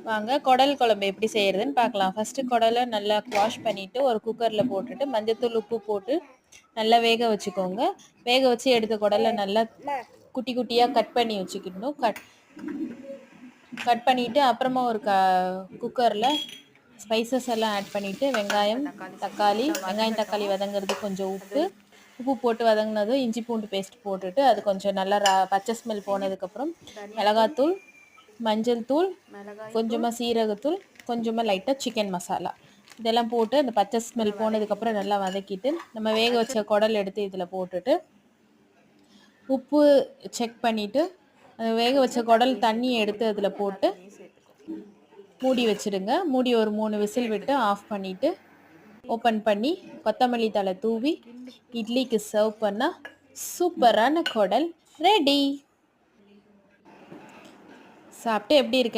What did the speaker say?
வாங்க குடல் குழம்பு எப்படி செய்யறதுன்னு பார்க்கலாம். ஃபர்ஸ்ட் குடலை நல்லா வாஷ் பண்ணிட்டு ஒரு குக்கர்ல போட்டுட்டு மஞ்சத்தூள் உப்பு போட்டு நல்லா வேக வச்சுக்கோங்க. வேக வச்சு எடுத்த குடலை நல்லா குட்டி குட்டியா கட் பண்ணி வச்சுக்கணும். கட் பண்ணிட்டு அப்புறமா ஒரு குக்கர்ல ஸ்பைசஸ் எல்லாம் ஆட் பண்ணிட்டு வெங்காயம் தக்காளி வதங்குறது, கொஞ்சம் உப்பு போட்டு வதங்கினதும் இஞ்சி பூண்டு பேஸ்ட் போட்டுட்டு அது கொஞ்சம் நல்லா பச்சை ஸ்மெல் போனதுக்கப்புறம் மிளகாத்தூள், மஞ்சள் தூள், கொஞ்சமாக சீரகத்தூள், கொஞ்சமாக லைட்டாக சிக்கன் மசாலா இதெல்லாம் போட்டு அந்த பச்சை ஸ்மெல் போனதுக்கப்புறம் நல்லா வதக்கிட்டு நம்ம வேக வச்ச குடல் எடுத்து இதில் போட்டுட்டு உப்பு செக் பண்ணிவிட்டு வேக வச்ச குடல் தண்ணி எடுத்து அதில் போட்டு மூடி வச்சுடுங்க. மூடி ஒரு 3 விசில் விட்டு ஆஃப் பண்ணிவிட்டு ஓப்பன் பண்ணி கொத்தமல்லி தழை தூவி இட்லிக்கு சர்வ் பண்ணால் சூப்பரான குடல் ரெடி. சாப்பிட்டு எப்படி இருக்கு